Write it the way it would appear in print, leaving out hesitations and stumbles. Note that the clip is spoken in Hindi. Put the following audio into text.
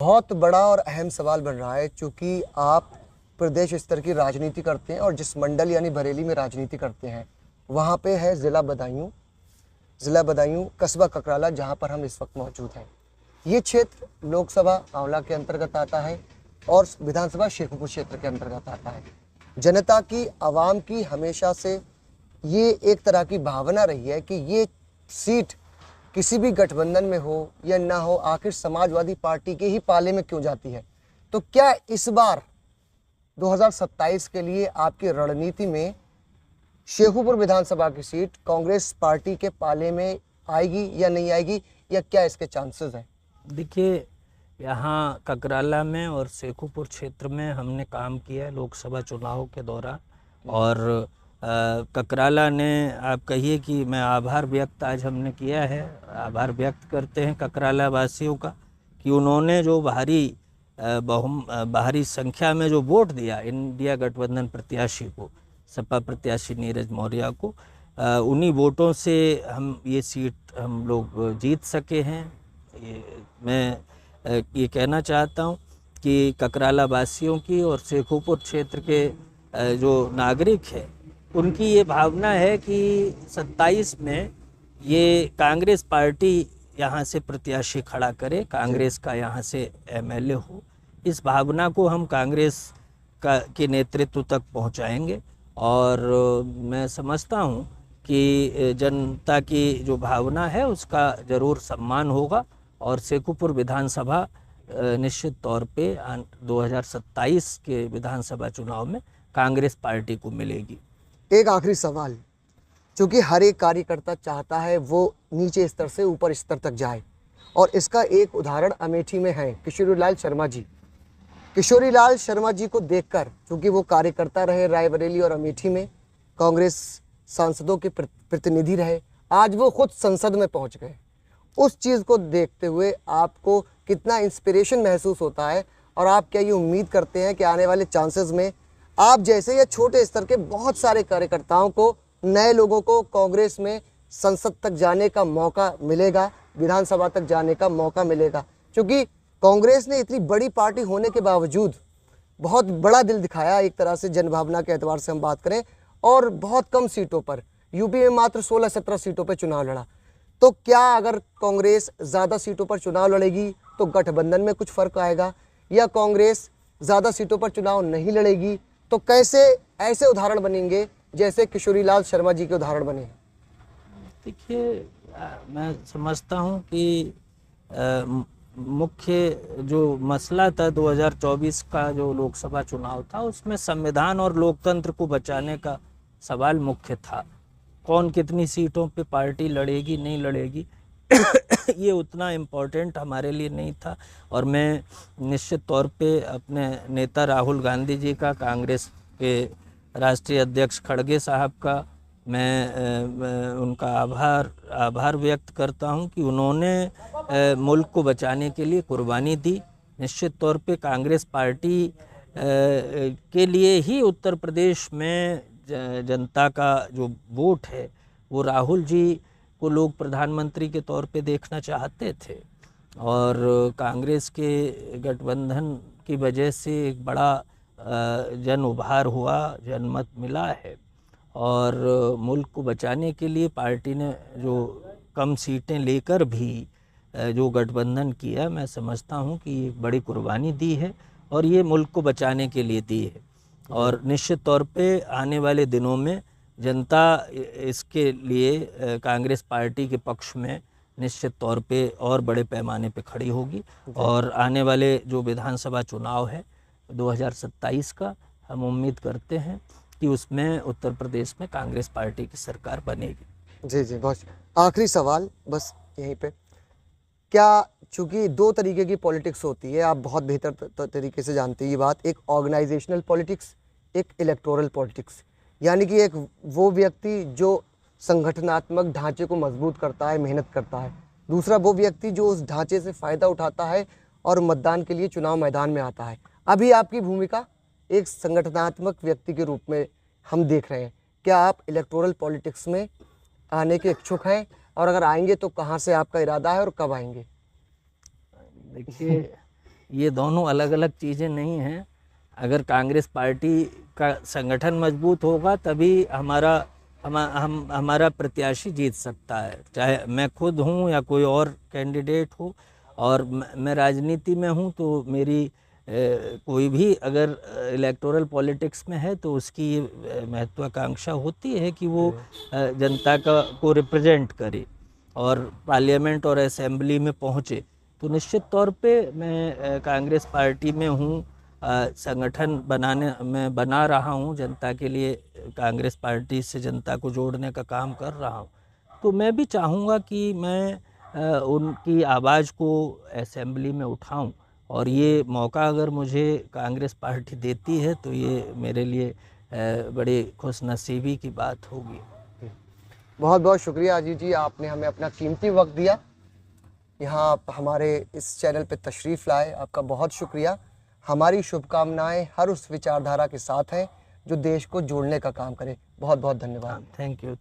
बहुत बड़ा और अहम सवाल बन रहा है, चूँकि आप प्रदेश स्तर की राजनीति करते हैं और जिस मंडल यानी बरेली में राजनीति करते हैं, वहाँ पे है ज़िला बदायूं कस्बा ककराला, जहाँ पर हम इस वक्त मौजूद हैं। ये क्षेत्र लोकसभा आंवला के अंतर्गत आता है और विधानसभा शेखुपुर क्षेत्र के अंतर्गत आता है। जनता की, आवाम की हमेशा से ये एक तरह की भावना रही है कि ये सीट किसी भी गठबंधन में हो या ना हो, आखिर समाजवादी पार्टी के ही पाले में क्यों जाती है। तो क्या इस बार 2027 के लिए आपकी रणनीति में शेखुपुर विधानसभा की सीट कांग्रेस पार्टी के पाले में आएगी या नहीं आएगी, या क्या इसके चांसेस हैं? देखिए, यहाँ ककराला में और शेखुपुर क्षेत्र में हमने काम किया है लोकसभा चुनाव के दौरान, और ककराला ने, आप कहिए कि मैं आभार व्यक्त आज हमने किया है, आभार व्यक्त करते हैं ककराला वासियों का कि उन्होंने जो भारी संख्या में जो वोट दिया इंडिया गठबंधन प्रत्याशी को, सपा प्रत्याशी नीरज मौर्य को, उन्हीं वोटों से हम ये सीट हम लोग जीत सके हैं। मैं ये कहना चाहता हूँ कि ककराला वासियों की और शेखुपुर क्षेत्र के जो नागरिक हैं, उनकी ये भावना है कि 27 में ये कांग्रेस पार्टी यहाँ से प्रत्याशी खड़ा करे, कांग्रेस का यहाँ से एमएलए हो। इस भावना को हम कांग्रेस के नेतृत्व तक पहुँचाएंगे, और मैं समझता हूँ कि जनता की जो भावना है उसका ज़रूर सम्मान होगा, और शेखुपुर विधानसभा निश्चित तौर पे 2027 के विधानसभा चुनाव में कांग्रेस पार्टी को मिलेगी। एक आखिरी सवाल, क्योंकि हर एक कार्यकर्ता चाहता है वो नीचे स्तर से ऊपर स्तर तक जाए, और इसका एक उदाहरण अमेठी में है किशोरीलाल शर्मा जी। किशोरीलाल शर्मा जी को देखकर, क्योंकि वो कार्यकर्ता रहे रायबरेली और अमेठी में, कांग्रेस सांसदों के प्रतिनिधि रहे, आज वो खुद संसद में पहुंच गए। उस चीज़ को देखते हुए आपको कितना इंस्पिरेशन महसूस होता है, और आप क्या ये उम्मीद करते हैं कि आने वाले चांसेस में आप जैसे या छोटे स्तर के बहुत सारे कार्यकर्ताओं को, नए लोगों को कांग्रेस में संसद तक जाने का मौका मिलेगा, विधानसभा तक जाने का मौका मिलेगा? क्योंकि कांग्रेस ने इतनी बड़ी पार्टी होने के बावजूद बहुत बड़ा दिल दिखाया, एक तरह से जनभावना के एतबार से हम बात करें, और बहुत कम सीटों पर, यूपी में मात्र 16-17 सीटों पर चुनाव लड़ा। तो क्या अगर कांग्रेस ज़्यादा सीटों पर चुनाव लड़ेगी तो गठबंधन में कुछ फ़र्क आएगा, या कांग्रेस ज़्यादा सीटों पर चुनाव नहीं लड़ेगी तो कैसे ऐसे उदाहरण बनेंगे जैसे किशोरीलाल शर्मा जी के उदाहरण बने? देखिए, मैं समझता हूँ कि मुख्य जो मसला था 2024 का जो लोकसभा चुनाव था, उसमें संविधान और लोकतंत्र को बचाने का सवाल मुख्य था। कौन कितनी सीटों पे पार्टी लड़ेगी नहीं लड़ेगी ये उतना इम्पोर्टेंट हमारे लिए नहीं था, और मैं निश्चित तौर पे अपने नेता राहुल गांधी जी का, कांग्रेस के राष्ट्रीय अध्यक्ष खड़गे साहब का मैं उनका आभार व्यक्त करता हूं कि उन्होंने मुल्क को बचाने के लिए कुर्बानी दी। निश्चित तौर पे कांग्रेस पार्टी के लिए ही उत्तर प्रदेश में जनता का जो वोट है वो राहुल जी को लोग प्रधानमंत्री के तौर पे देखना चाहते थे, और कांग्रेस के गठबंधन की वजह से एक बड़ा जन उभार हुआ, जनमत मिला है, और मुल्क को बचाने के लिए पार्टी ने जो कम सीटें लेकर भी जो गठबंधन किया, मैं समझता हूं कि ये बड़ी कुर्बानी दी है और ये मुल्क को बचाने के लिए दी है, और निश्चित तौर पे आने वाले दिनों में जनता इसके लिए कांग्रेस पार्टी के पक्ष में निश्चित तौर पे और बड़े पैमाने पे खड़ी होगी, और आने वाले जो विधानसभा चुनाव है 2027 का, हम उम्मीद करते हैं कि उसमें उत्तर प्रदेश में कांग्रेस पार्टी की सरकार बनेगी। जी जी, बहुत आखिरी सवाल बस यहीं पे, क्या, चूँकि दो तरीके की पॉलिटिक्स होती है, आप बहुत बेहतर तरीके से जानते हैं ये बात, एक ऑर्गेनाइजेशनल पॉलिटिक्स, एक इलेक्टोरल पॉलिटिक्स, यानी कि एक वो व्यक्ति जो संगठनात्मक ढांचे को मजबूत करता है, मेहनत करता है, दूसरा वो व्यक्ति जो उस ढांचे से फ़ायदा उठाता है और मतदान के लिए चुनाव मैदान में आता है। अभी आपकी भूमिका एक संगठनात्मक व्यक्ति के रूप में हम देख रहे हैं, क्या आप इलेक्टोरल पॉलिटिक्स में आने के इच्छुक हैं, और अगर आएंगे तो कहाँ से आपका इरादा है और कब आएंगे? देखिए, ये दोनों अलग अलग चीज़ें नहीं हैं। अगर कांग्रेस पार्टी का संगठन मजबूत होगा तभी हमारा प्रत्याशी जीत सकता है, चाहे मैं खुद हूँ या कोई और कैंडिडेट हो। और मैं राजनीति में हूँ तो मेरी कोई भी अगर इलेक्टोरल पॉलिटिक्स में है तो उसकी ये महत्वाकांक्षा होती है कि वो जनता को रिप्रेजेंट करे और पार्लियामेंट और असेंबली में पहुँचे। तो निश्चित तौर पे मैं कांग्रेस पार्टी में हूँ, संगठन बना रहा हूँ जनता के लिए, कांग्रेस पार्टी से जनता को जोड़ने का काम कर रहा हूँ। तो मैं भी चाहूँगा कि मैं उनकी आवाज़ को असेंबली में उठाऊं, और ये मौका अगर मुझे कांग्रेस पार्टी देती है तो ये मेरे लिए बड़ी खुशनसीबी की बात होगी। बहुत बहुत शुक्रिया अजीत जी, आपने हमें अपना कीमती वक्त दिया, यहाँ आप हमारे इस चैनल पे तशरीफ़ लाए, आपका बहुत शुक्रिया। हमारी शुभकामनाएं हर उस विचारधारा के साथ हैं जो देश को जोड़ने का काम करे। बहुत बहुत धन्यवाद। Thank you.